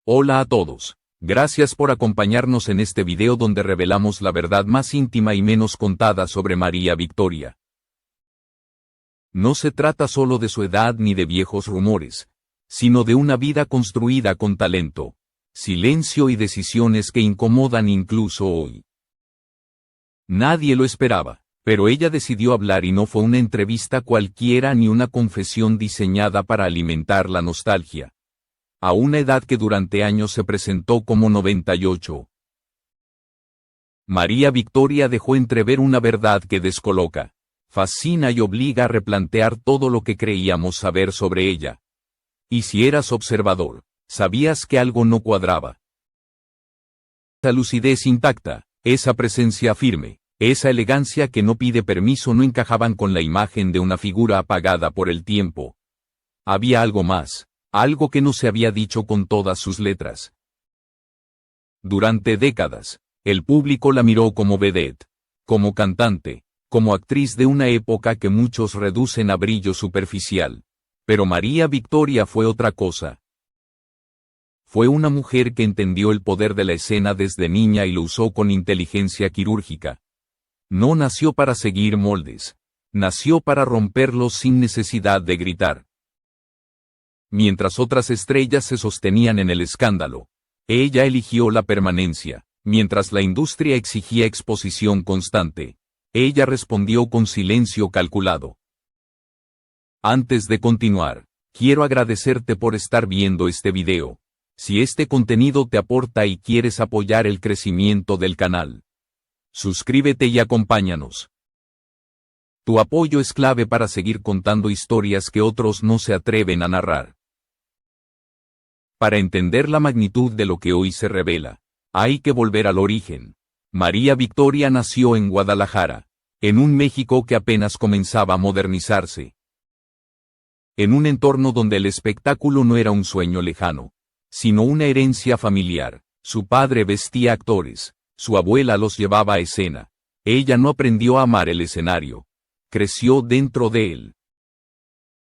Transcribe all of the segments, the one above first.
Hola a todos. Gracias por acompañarnos en este video donde revelamos la verdad más íntima y menos contada sobre María Victoria. No se trata solo de su edad ni de viejos rumores, sino de una vida construida con talento, silencio y decisiones que incomodan incluso hoy. Nadie lo esperaba, pero ella decidió hablar y no fue una entrevista cualquiera ni una confesión diseñada para alimentar la nostalgia. A una edad que durante años se presentó como 98. María Victoria dejó entrever una verdad que descoloca, fascina y obliga a replantear todo lo que creíamos saber sobre ella. Y si eras observador, sabías que algo no cuadraba. Esa lucidez intacta, esa presencia firme, esa elegancia que no pide permiso no encajaban con la imagen de una figura apagada por el tiempo. Había algo más. Algo que no se había dicho con todas sus letras. Durante décadas, el público la miró como vedette, como cantante, como actriz de una época que muchos reducen a brillo superficial. Pero María Victoria fue otra cosa. Fue una mujer que entendió el poder de la escena desde niña y lo usó con inteligencia quirúrgica. No nació para seguir moldes. Nació para romperlos sin necesidad de gritar. Mientras otras estrellas se sostenían en el escándalo, ella eligió la permanencia. Mientras la industria exigía exposición constante, ella respondió con silencio calculado. Antes de continuar, quiero agradecerte por estar viendo este video. Si este contenido te aporta y quieres apoyar el crecimiento del canal, suscríbete y acompáñanos. Tu apoyo es clave para seguir contando historias que otros no se atreven a narrar. Para entender la magnitud de lo que hoy se revela, hay que volver al origen. María Victoria nació en Guadalajara, en un México que apenas comenzaba a modernizarse. En un entorno donde el espectáculo no era un sueño lejano, sino una herencia familiar. Su padre vestía actores, su abuela los llevaba a escena. Ella no aprendió a amar el escenario, creció dentro de él.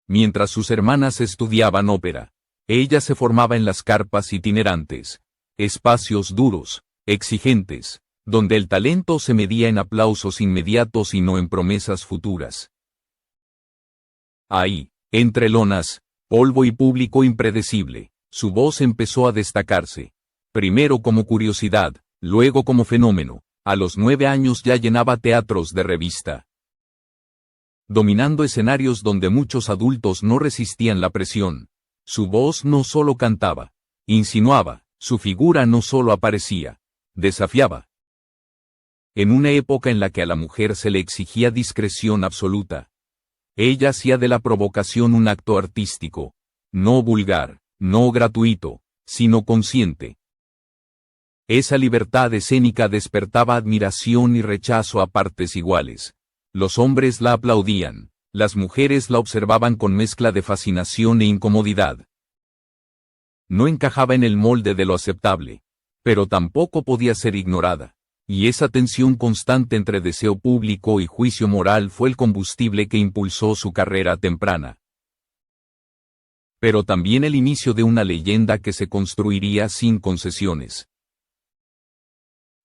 Mientras sus hermanas estudiaban ópera, ella se formaba en las carpas itinerantes, espacios duros, exigentes, donde el talento se medía en aplausos inmediatos y no en promesas futuras. Ahí, entre lonas, polvo y público impredecible, su voz empezó a destacarse. Primero como curiosidad, luego como fenómeno. A los 9 años ya llenaba teatros de revista, dominando escenarios donde muchos adultos no resistían la presión. Su voz no solo cantaba, insinuaba, su figura no solo aparecía, desafiaba. En una época en la que a la mujer se le exigía discreción absoluta, ella hacía de la provocación un acto artístico, no vulgar, no gratuito, sino consciente. Esa libertad escénica despertaba admiración y rechazo a partes iguales. Los hombres la aplaudían. Las mujeres la observaban con mezcla de fascinación e incomodidad. No encajaba en el molde de lo aceptable, pero tampoco podía ser ignorada, y esa tensión constante entre deseo público y juicio moral fue el combustible que impulsó su carrera temprana. Pero también el inicio de una leyenda que se construiría sin concesiones.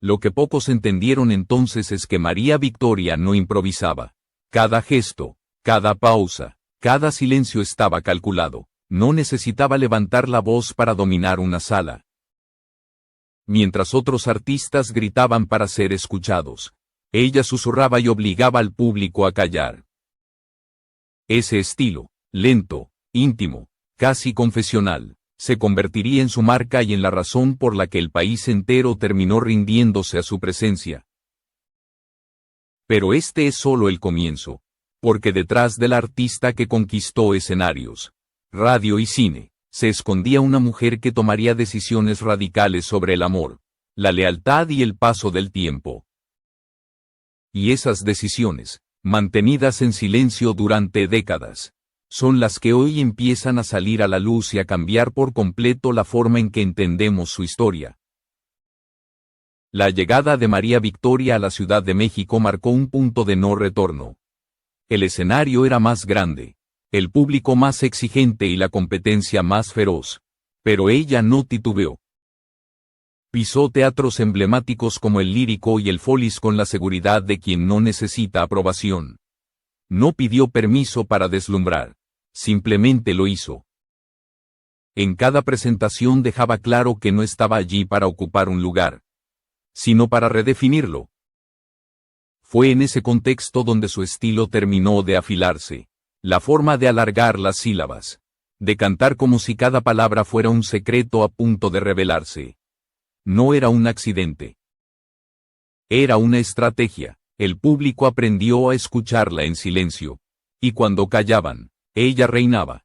Lo que pocos entendieron entonces es que María Victoria no improvisaba. Cada gesto, cada pausa, cada silencio estaba calculado. No necesitaba levantar la voz para dominar una sala. Mientras otros artistas gritaban para ser escuchados, ella susurraba y obligaba al público a callar. Ese estilo, lento, íntimo, casi confesional, se convertiría en su marca y en la razón por la que el país entero terminó rindiéndose a su presencia. Pero este es solo el comienzo. Porque detrás del artista que conquistó escenarios, radio y cine, se escondía una mujer que tomaría decisiones radicales sobre el amor, la lealtad y el paso del tiempo. Y esas decisiones, mantenidas en silencio durante décadas, son las que hoy empiezan a salir a la luz y a cambiar por completo la forma en que entendemos su historia. La llegada de María Victoria a la Ciudad de México marcó un punto de no retorno. El escenario era más grande, el público más exigente y la competencia más feroz. Pero ella no titubeó. Pisó teatros emblemáticos como el Lírico y el Folies con la seguridad de quien no necesita aprobación. No pidió permiso para deslumbrar. Simplemente lo hizo. En cada presentación dejaba claro que no estaba allí para ocupar un lugar, sino para redefinirlo. Fue en ese contexto donde su estilo terminó de afilarse. La forma de alargar las sílabas, de cantar como si cada palabra fuera un secreto a punto de revelarse. No era un accidente. Era una estrategia. El público aprendió a escucharla en silencio. Y cuando callaban, ella reinaba.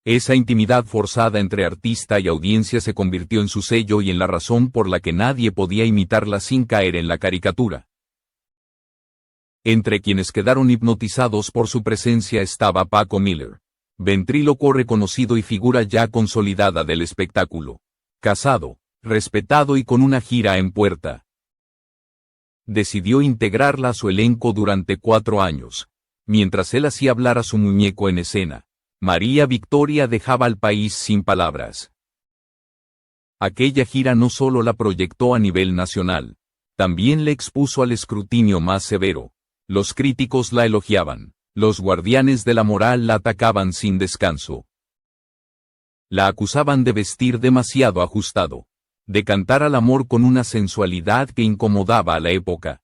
Esa intimidad forzada entre artista y audiencia se convirtió en su sello y en la razón por la que nadie podía imitarla sin caer en la caricatura. Entre quienes quedaron hipnotizados por su presencia estaba Paco Miller, ventrílocuo reconocido y figura ya consolidada del espectáculo. Casado, respetado y con una gira en puerta. Decidió integrarla a su elenco durante 4 años. Mientras él hacía hablar a su muñeco en escena, María Victoria dejaba al país sin palabras. Aquella gira no solo la proyectó a nivel nacional, también le expuso al escrutinio más severo. Los críticos la elogiaban, los guardianes de la moral la atacaban sin descanso. La acusaban de vestir demasiado ajustado, de cantar al amor con una sensualidad que incomodaba a la época.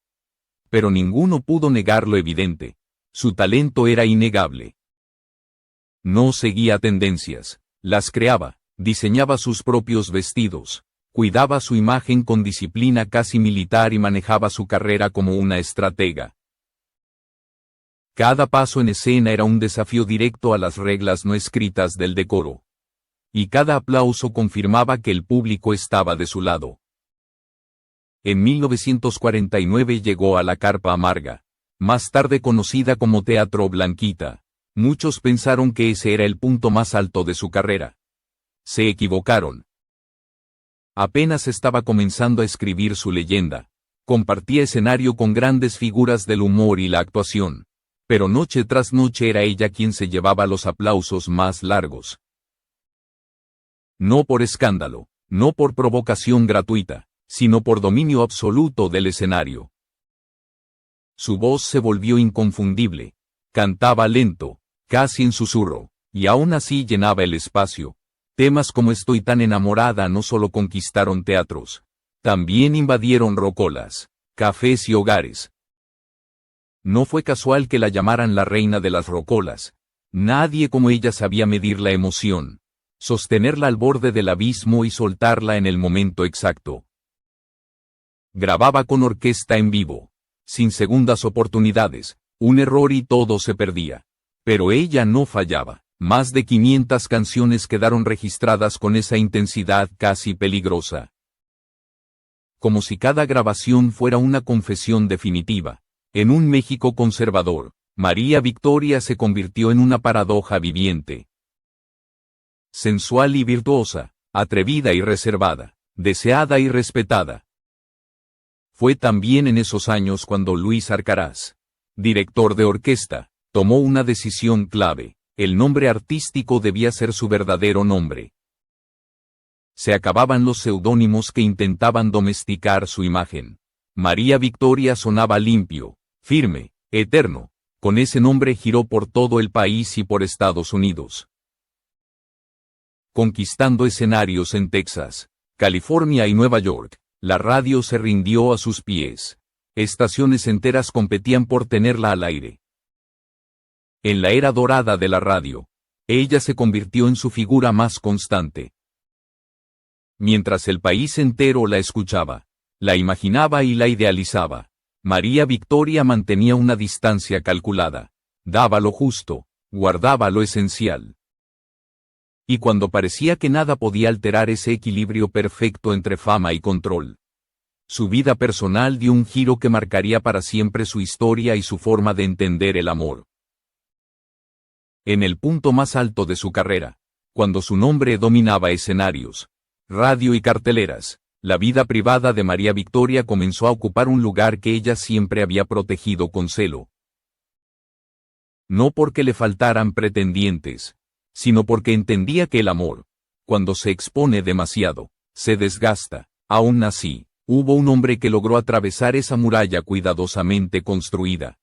Pero ninguno pudo negar lo evidente. Su talento era innegable. No seguía tendencias, las creaba, diseñaba sus propios vestidos, cuidaba su imagen con disciplina casi militar y manejaba su carrera como una estratega. Cada paso en escena era un desafío directo a las reglas no escritas del decoro. Y cada aplauso confirmaba que el público estaba de su lado. En 1949 llegó a la Carpa Amarga, más tarde conocida como Teatro Blanquita. Muchos pensaron que ese era el punto más alto de su carrera. Se equivocaron. Apenas estaba comenzando a escribir su leyenda. Compartía escenario con grandes figuras del humor y la actuación. Pero noche tras noche era ella quien se llevaba los aplausos más largos. No por escándalo, no por provocación gratuita, sino por dominio absoluto del escenario. Su voz se volvió inconfundible. Cantaba lento, casi en susurro, y aún así llenaba el espacio. Temas como Estoy tan enamorada no solo conquistaron teatros, también invadieron rocolas, cafés y hogares. No fue casual que la llamaran la reina de las rocolas. Nadie como ella sabía medir la emoción, sostenerla al borde del abismo y soltarla en el momento exacto. Grababa con orquesta en vivo, sin segundas oportunidades, un error y todo se perdía. Pero ella no fallaba. Más de 500 canciones quedaron registradas con esa intensidad casi peligrosa. Como si cada grabación fuera una confesión definitiva. En un México conservador, María Victoria se convirtió en una paradoja viviente. Sensual y virtuosa, atrevida y reservada, deseada y respetada. Fue también en esos años cuando Luis Arcaraz, director de orquesta, tomó una decisión clave. El nombre artístico debía ser su verdadero nombre. Se acababan los seudónimos que intentaban domesticar su imagen. María Victoria sonaba limpio, firme, eterno. Con ese nombre giró por todo el país y por Estados Unidos. Conquistando escenarios en Texas, California y Nueva York, la radio se rindió a sus pies. Estaciones enteras competían por tenerla al aire. En la era dorada de la radio, ella se convirtió en su figura más constante. Mientras el país entero la escuchaba, la imaginaba y la idealizaba, María Victoria mantenía una distancia calculada, daba lo justo, guardaba lo esencial. Y cuando parecía que nada podía alterar ese equilibrio perfecto entre fama y control, su vida personal dio un giro que marcaría para siempre su historia y su forma de entender el amor. En el punto más alto de su carrera, cuando su nombre dominaba escenarios, radio y carteleras, la vida privada de María Victoria comenzó a ocupar un lugar que ella siempre había protegido con celo. No porque le faltaran pretendientes, sino porque entendía que el amor, Cuando se expone demasiado, se desgasta. Aún así, hubo un hombre que logró atravesar esa muralla cuidadosamente construida.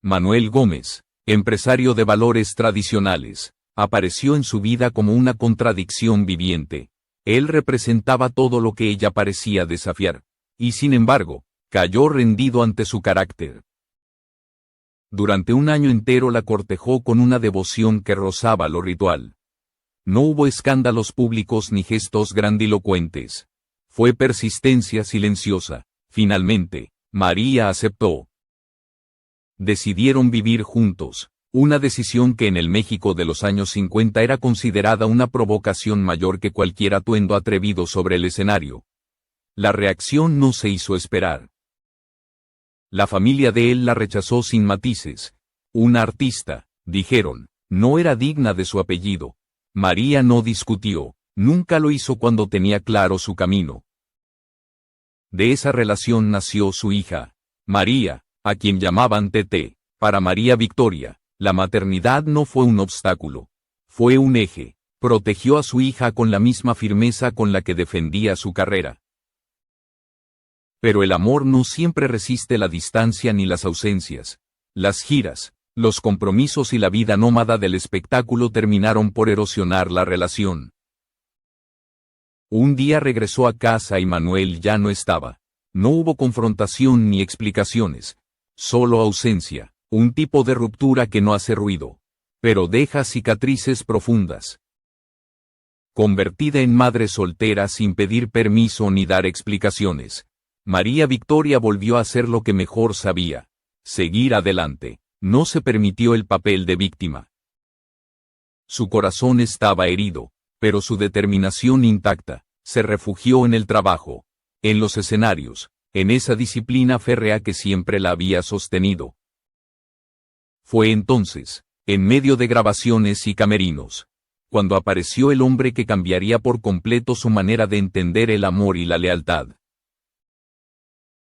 Manuel Gómez, empresario de valores tradicionales, apareció en su vida como una contradicción viviente. Él representaba todo lo que ella parecía desafiar, y sin embargo, cayó rendido ante su carácter. Durante un año entero la cortejó con una devoción que rozaba lo ritual. No hubo escándalos públicos ni gestos grandilocuentes. Fue persistencia silenciosa. Finalmente, María aceptó. Decidieron vivir juntos, una decisión que en el México de los años 50 era considerada una provocación mayor que cualquier atuendo atrevido sobre el escenario. La reacción no se hizo esperar. La familia de él la rechazó sin matices. Una artista, dijeron, no era digna de su apellido. María no discutió, nunca lo hizo cuando tenía claro su camino. De esa relación nació su hija, María, a quien llamaban Tete. Para María Victoria, la maternidad no fue un obstáculo, fue un eje. Protegió a su hija con la misma firmeza con la que defendía su carrera. Pero el amor no siempre resiste la distancia ni las ausencias. Las giras, los compromisos y la vida nómada del espectáculo terminaron por erosionar la relación. Un día regresó a casa y Manuel ya no estaba. No hubo confrontación ni explicaciones, solo ausencia, un tipo de ruptura que no hace ruido, pero deja cicatrices profundas. Convertida en madre soltera sin pedir permiso ni dar explicaciones, María Victoria volvió a hacer lo que mejor sabía: seguir adelante. No se permitió el papel de víctima. Su corazón estaba herido, pero su determinación intacta. Se refugió en el trabajo, en los escenarios, en esa disciplina férrea que siempre la había sostenido. Fue entonces, en medio de grabaciones y camerinos, cuando apareció el hombre que cambiaría por completo su manera de entender el amor y la lealtad.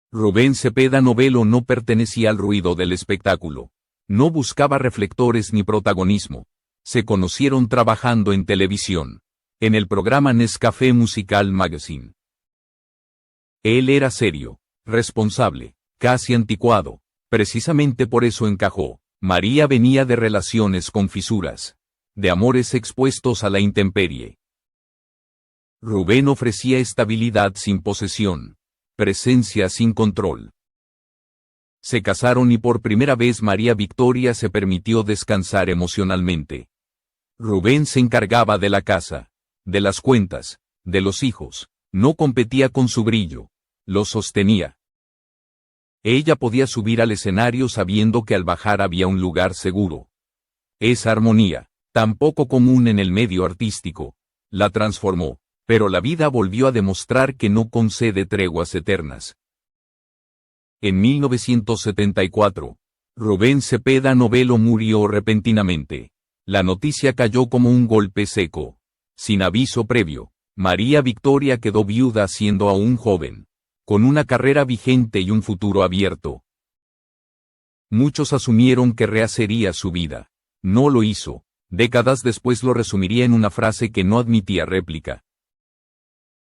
Rubén Cepeda Novello no pertenecía al ruido del espectáculo. No buscaba reflectores ni protagonismo. Se conocieron trabajando en televisión, en el programa Nescafé Musical Magazine. Él era serio, responsable, casi anticuado. Precisamente por eso encajó. María venía de relaciones con fisuras, de amores expuestos a la intemperie. Rubén ofrecía estabilidad sin posesión, presencia sin control. Se casaron y por primera vez María Victoria se permitió descansar emocionalmente. Rubén se encargaba de la casa, de las cuentas, de los hijos. No competía con su brillo, lo sostenía. Ella podía subir al escenario sabiendo que al bajar había un lugar seguro. Esa armonía, tan poco común en el medio artístico, la transformó, pero la vida volvió a demostrar que no concede treguas eternas. En 1974, Rubén Cepeda Novello murió repentinamente. La noticia cayó como un golpe seco. Sin aviso previo, María Victoria quedó viuda siendo aún joven, con una carrera vigente y un futuro abierto. Muchos asumieron que rehacería su vida. No lo hizo. Décadas después lo resumiría en una frase que no admitía réplica.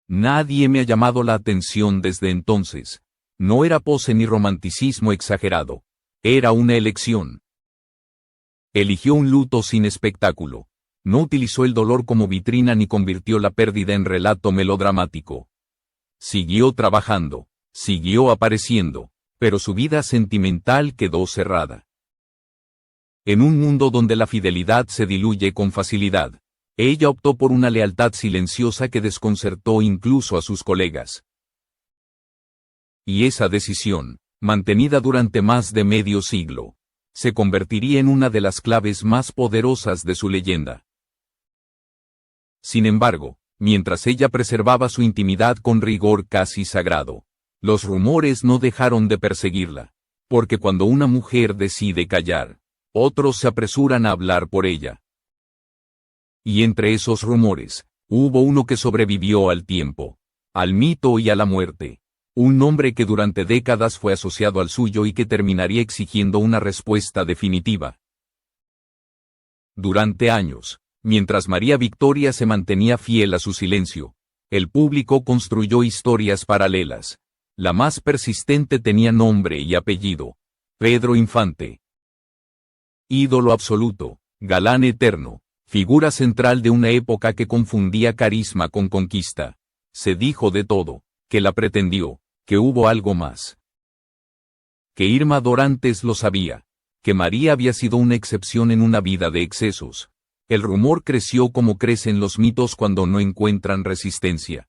Nadie me ha llamado la atención desde entonces. No era pose ni romanticismo exagerado. Era una elección. Eligió un luto sin espectáculo. No utilizó el dolor como vitrina ni convirtió la pérdida en relato melodramático. Siguió trabajando, siguió apareciendo, pero su vida sentimental quedó cerrada. En un mundo donde la fidelidad se diluye con facilidad, ella optó por una lealtad silenciosa que desconcertó incluso a sus colegas. Y esa decisión, mantenida durante más de medio siglo, se convertiría en una de las claves más poderosas de su leyenda. Sin embargo, mientras ella preservaba su intimidad con rigor casi sagrado, los rumores no dejaron de perseguirla, porque cuando una mujer decide callar, otros se apresuran a hablar por ella. Y entre esos rumores, hubo uno que sobrevivió al tiempo, al mito y a la muerte. Un nombre que durante décadas fue asociado al suyo y que terminaría exigiendo una respuesta definitiva. Durante años, Mientras María Victoria se mantenía fiel a su silencio, el público construyó historias paralelas. La más persistente tenía nombre y apellido: Pedro Infante. Ídolo absoluto, galán eterno, figura central de una época que confundía carisma con conquista. Se dijo de todo, que la pretendió, que hubo algo más. Que Irma Dorantes lo sabía, que María había sido una excepción en una vida de excesos. El rumor creció como crecen los mitos cuando no encuentran resistencia.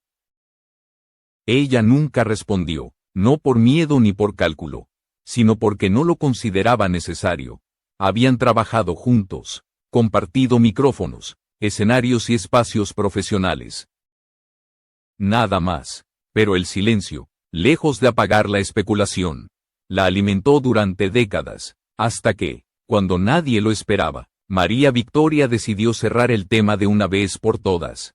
Ella nunca respondió, no por miedo ni por cálculo, sino porque no lo consideraba necesario. Habían trabajado juntos, compartido micrófonos, escenarios y espacios profesionales. Nada más, pero el silencio, lejos de apagar la especulación, la alimentó durante décadas, hasta que, cuando nadie lo esperaba, María Victoria decidió cerrar el tema de una vez por todas.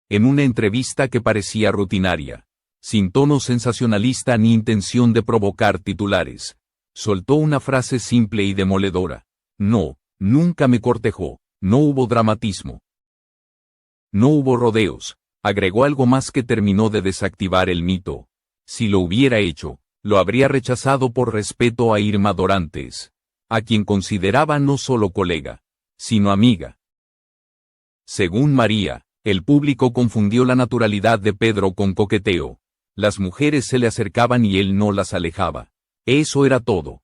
En una entrevista que parecía rutinaria, sin tono sensacionalista ni intención de provocar titulares, soltó una frase simple y demoledora: no, nunca me cortejó, no hubo dramatismo. No hubo rodeos, agregó algo más que terminó de desactivar el mito. Si lo hubiera hecho, lo habría rechazado por respeto a Irma Dorantes, a quien consideraba no solo colega, sino amiga. Según María, el público confundió la naturalidad de Pedro con coqueteo. Las mujeres se le acercaban y él no las alejaba. Eso era todo.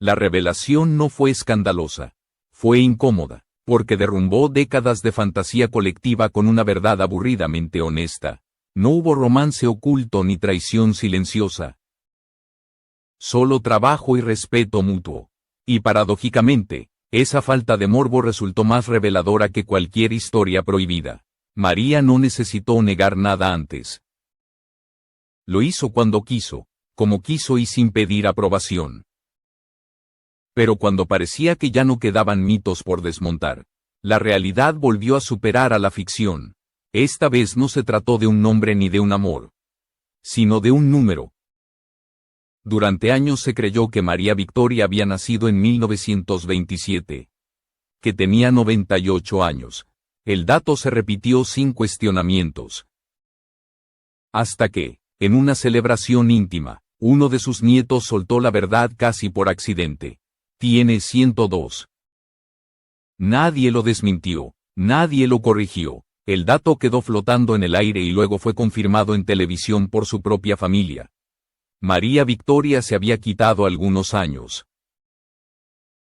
La revelación no fue escandalosa. Fue incómoda, porque derrumbó décadas de fantasía colectiva con una verdad aburridamente honesta. No hubo romance oculto ni traición silenciosa. Solo trabajo y respeto mutuo. Y paradójicamente, esa falta de morbo resultó más reveladora que cualquier historia prohibida. María no necesitó negar nada antes. Lo hizo cuando quiso, como quiso y sin pedir aprobación. Pero cuando parecía que ya no quedaban mitos por desmontar, la realidad volvió a superar a la ficción. Esta vez no se trató de un nombre ni de un amor, sino de un número. Durante años se creyó que María Victoria había nacido en 1927, que tenía 98 años. El dato se repitió sin cuestionamientos. Hasta que, en una celebración íntima, uno de sus nietos soltó la verdad casi por accidente. Tiene 102. Nadie lo desmintió, nadie lo corrigió. El dato quedó flotando en el aire y luego fue confirmado en televisión por su propia familia. María Victoria se había quitado algunos años.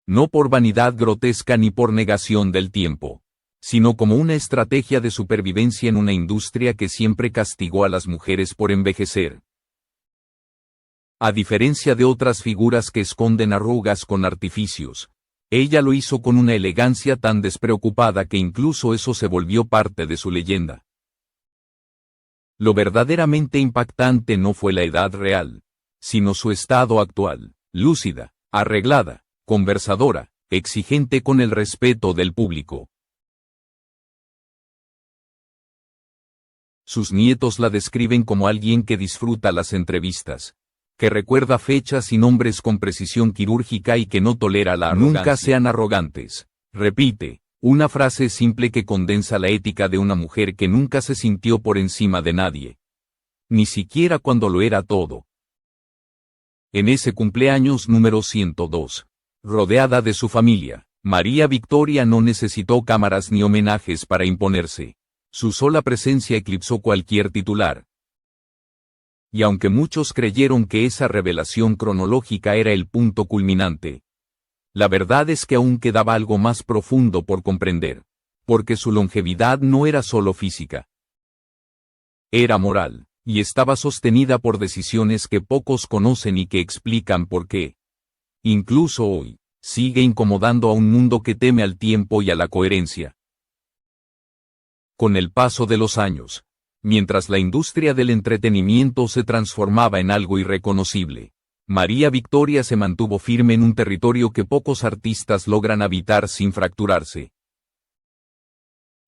No por vanidad grotesca ni por negación del tiempo, sino como una estrategia de supervivencia en una industria que siempre castigó a las mujeres por envejecer. A diferencia de otras figuras que esconden arrugas con artificios, ella lo hizo con una elegancia tan despreocupada que incluso eso se volvió parte de su leyenda. Lo verdaderamente impactante no fue la edad real, sino su estado actual: lúcida, arreglada, conversadora, exigente con el respeto del público. Sus nietos la describen como alguien que disfruta las entrevistas, que recuerda fechas y nombres con precisión quirúrgica y que no tolera la arrogancia. Nunca sean arrogantes, repite, una frase simple que condensa la ética de una mujer que nunca se sintió por encima de nadie. Ni siquiera cuando lo era todo. En ese cumpleaños número 102, rodeada de su familia, María Victoria no necesitó cámaras ni homenajes para imponerse. Su sola presencia eclipsó cualquier titular. Y aunque muchos creyeron que esa revelación cronológica era el punto culminante, la verdad es que aún quedaba algo más profundo por comprender, porque su longevidad no era solo física. Era moral, y estaba sostenida por decisiones que pocos conocen y que explican por qué. Incluso hoy, sigue incomodando a un mundo que teme al tiempo y a la coherencia. Con el paso de los años, mientras la industria del entretenimiento se transformaba en algo irreconocible, María Victoria se mantuvo firme en un territorio que pocos artistas logran habitar sin fracturarse.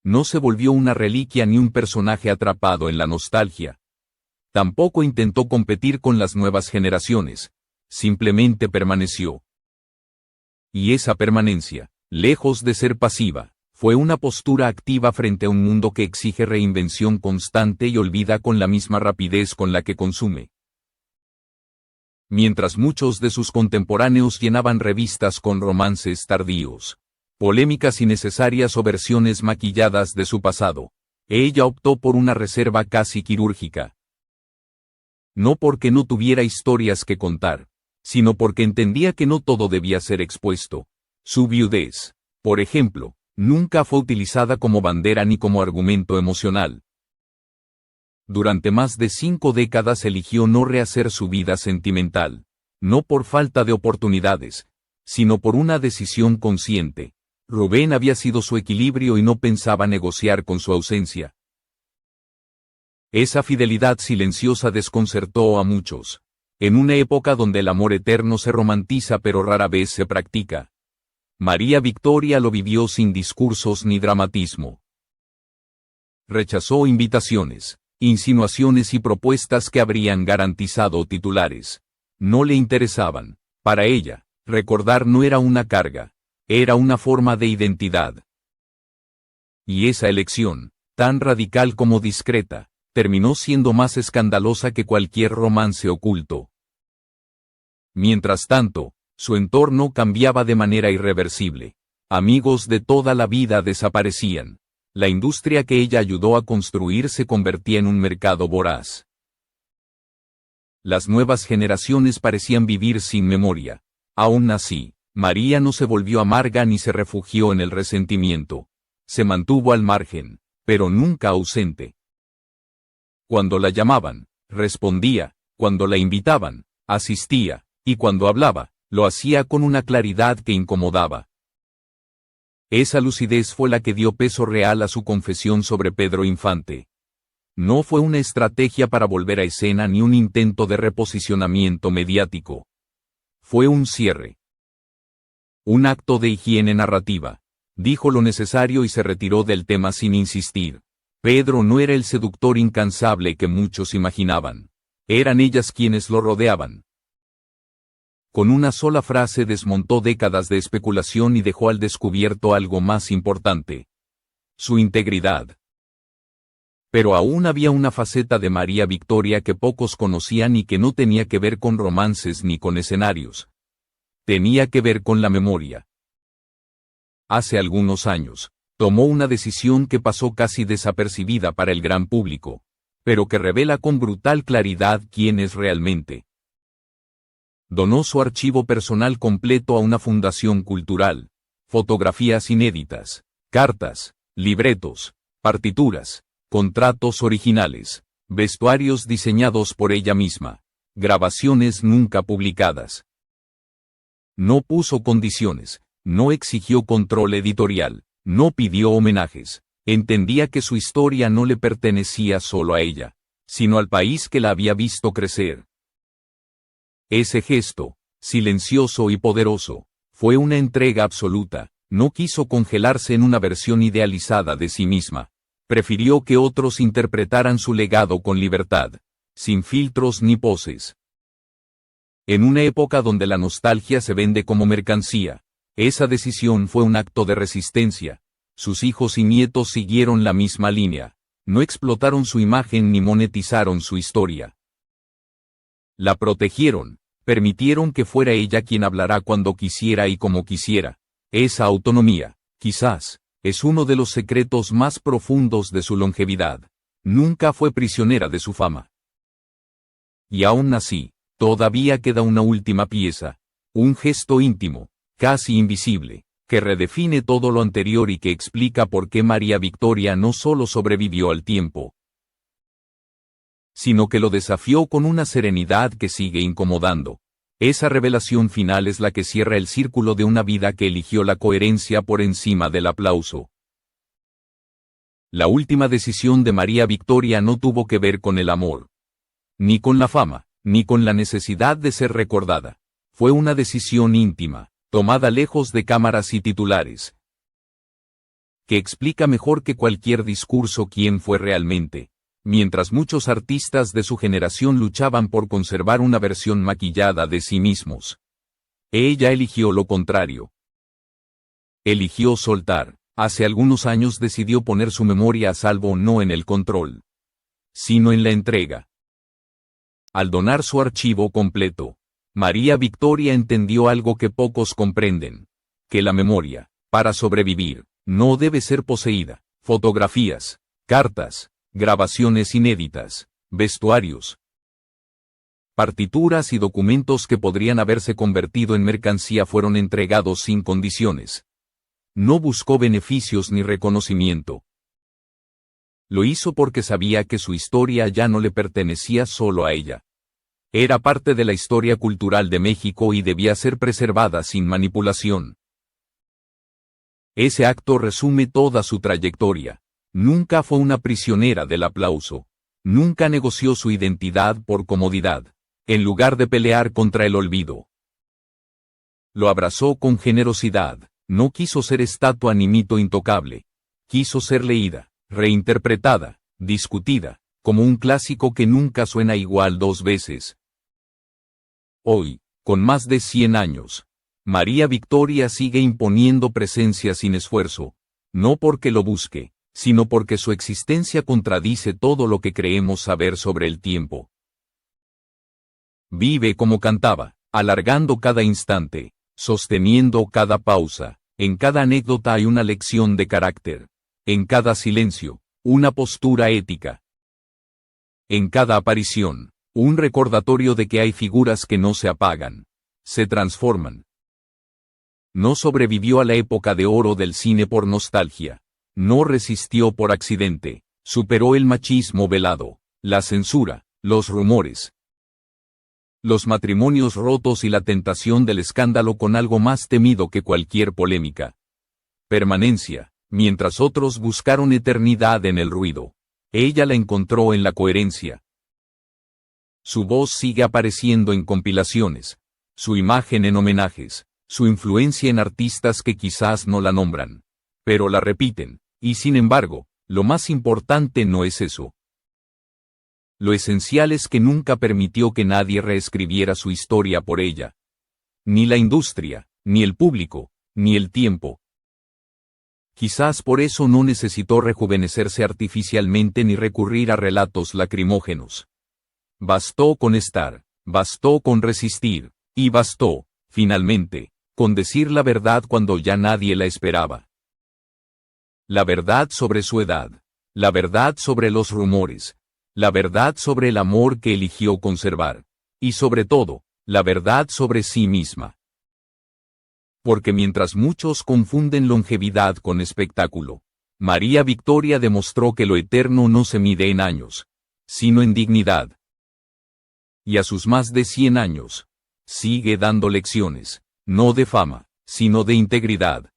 No se volvió una reliquia ni un personaje atrapado en la nostalgia. Tampoco intentó competir con las nuevas generaciones, simplemente permaneció. Y esa permanencia, Lejos de ser pasiva, fue una postura activa frente a un mundo que exige reinvención constante y olvida con la misma rapidez con la que consume. Mientras muchos de sus contemporáneos llenaban revistas con romances tardíos, polémicas innecesarias o versiones maquilladas de su pasado, ella optó por una reserva casi quirúrgica. No porque no tuviera historias que contar, sino porque entendía que no todo debía ser expuesto. Su viudez, por ejemplo, nunca fue utilizada como bandera ni como argumento emocional. Durante más de 5 décadas eligió no rehacer su vida sentimental, no por falta de oportunidades, sino por una decisión consciente. Rubén había sido su equilibrio y no pensaba negociar con su ausencia. Esa fidelidad silenciosa desconcertó a muchos, en una época donde el amor eterno se romantiza pero rara vez se practica. María Victoria lo vivió sin discursos ni dramatismo. Rechazó invitaciones, insinuaciones y propuestas que habrían garantizado titulares. No le interesaban. Para ella, recordar no era una carga, era una forma de identidad. Y esa elección, tan radical como discreta, terminó siendo más escandalosa que cualquier romance oculto. Mientras tanto, su entorno cambiaba de manera irreversible. Amigos de toda la vida desaparecían. La industria que ella ayudó a construir se convertía en un mercado voraz. Las nuevas generaciones parecían vivir sin memoria. Aún así, María no se volvió amarga ni se refugió en el resentimiento. Se mantuvo al margen, pero nunca ausente. Cuando la llamaban, respondía; cuando la invitaban, asistía; y cuando hablaba, lo hacía con una claridad que incomodaba. Esa lucidez fue la que dio peso real a su confesión sobre Pedro Infante. No fue una estrategia para volver a escena ni un intento de reposicionamiento mediático. Fue un cierre. Un acto de higiene narrativa. Dijo lo necesario y se retiró del tema sin insistir. Pedro no era el seductor incansable que muchos imaginaban. Eran ellas quienes lo rodeaban. Con una sola frase desmontó décadas de especulación y dejó al descubierto algo más importante: su integridad. Pero aún había una faceta de María Victoria que pocos conocían y que no tenía que ver con romances ni con escenarios. Tenía que ver con la memoria. Hace algunos años, tomó una decisión que pasó casi desapercibida para el gran público, pero que revela con brutal claridad quién es realmente. Donó su archivo personal completo a una fundación cultural. Fotografías inéditas, cartas, libretos, partituras, contratos originales, vestuarios diseñados por ella misma, grabaciones nunca publicadas. No puso condiciones, no exigió control editorial, no pidió homenajes. Entendía que su historia no le pertenecía solo a ella, sino al país que la había visto crecer. Ese gesto, silencioso y poderoso, fue una entrega absoluta. No quiso congelarse en una versión idealizada de sí misma. Prefirió que otros interpretaran su legado con libertad, sin filtros ni poses. En una época donde la nostalgia se vende como mercancía, esa decisión fue un acto de resistencia. Sus hijos y nietos siguieron la misma línea. No explotaron su imagen ni monetizaron su historia. La protegieron, permitieron que fuera ella quien hablará cuando quisiera y como quisiera. Esa autonomía, quizás, es uno de los secretos más profundos de su longevidad. Nunca fue prisionera de su fama. Y aún así, todavía queda una última pieza, un gesto íntimo, casi invisible, que redefine todo lo anterior y que explica por qué María Victoria no solo sobrevivió al tiempo, sino que lo desafió con una serenidad que sigue incomodando. Esa revelación final es la que cierra el círculo de una vida que eligió la coherencia por encima del aplauso. La última decisión de María Victoria no tuvo que ver con el amor, ni con la fama, ni con la necesidad de ser recordada. Fue una decisión íntima, tomada lejos de cámaras y titulares, que explica mejor que cualquier discurso quién fue realmente. Mientras muchos artistas de su generación luchaban por conservar una versión maquillada de sí mismos, ella eligió lo contrario. Eligió soltar. Hace algunos años decidió poner su memoria a salvo no en el control, sino en la entrega. Al donar su archivo completo, María Victoria entendió algo que pocos comprenden, que la memoria, para sobrevivir, no debe ser poseída. Fotografías, cartas, grabaciones inéditas, vestuarios, partituras y documentos que podrían haberse convertido en mercancía fueron entregados sin condiciones. No buscó beneficios ni reconocimiento. Lo hizo porque sabía que su historia ya no le pertenecía solo a ella. Era parte de la historia cultural de México y debía ser preservada sin manipulación. Ese acto resume toda su trayectoria. Nunca fue una prisionera del aplauso. Nunca negoció su identidad por comodidad, en lugar de pelear contra el olvido. Lo abrazó con generosidad. No quiso ser estatua ni mito intocable. Quiso ser leída, reinterpretada, discutida, como un clásico que nunca suena igual dos veces. Hoy, con más de 100 años, María Victoria sigue imponiendo presencia sin esfuerzo, no porque lo busque, sino porque su existencia contradice todo lo que creemos saber sobre el tiempo. Vive como cantaba, alargando cada instante, sosteniendo cada pausa. En cada anécdota hay una lección de carácter. En cada silencio, una postura ética. En cada aparición, un recordatorio de que hay figuras que no se apagan, se transforman. No sobrevivió a la época de oro del cine por nostalgia. No resistió por accidente. Superó el machismo velado, la censura, los rumores, los matrimonios rotos y la tentación del escándalo con algo más temido que cualquier polémica. Permanencia. Mientras otros buscaron eternidad en el ruido, ella la encontró en la coherencia. Su voz sigue apareciendo en compilaciones, su imagen en homenajes, su influencia en artistas que quizás no la nombran, pero la repiten, y sin embargo, lo más importante no es eso. Lo esencial es que nunca permitió que nadie reescribiera su historia por ella. Ni la industria, ni el público, ni el tiempo. Quizás por eso no necesitó rejuvenecerse artificialmente ni recurrir a relatos lacrimógenos. Bastó con estar, bastó con resistir, y bastó, finalmente, con decir la verdad cuando ya nadie la esperaba. La verdad sobre su edad, la verdad sobre los rumores, la verdad sobre el amor que eligió conservar, y sobre todo, la verdad sobre sí misma. Porque mientras muchos confunden longevidad con espectáculo, María Victoria demostró que lo eterno no se mide en años, sino en dignidad. Y a sus más de 100 años, sigue dando lecciones, no de fama, sino de integridad.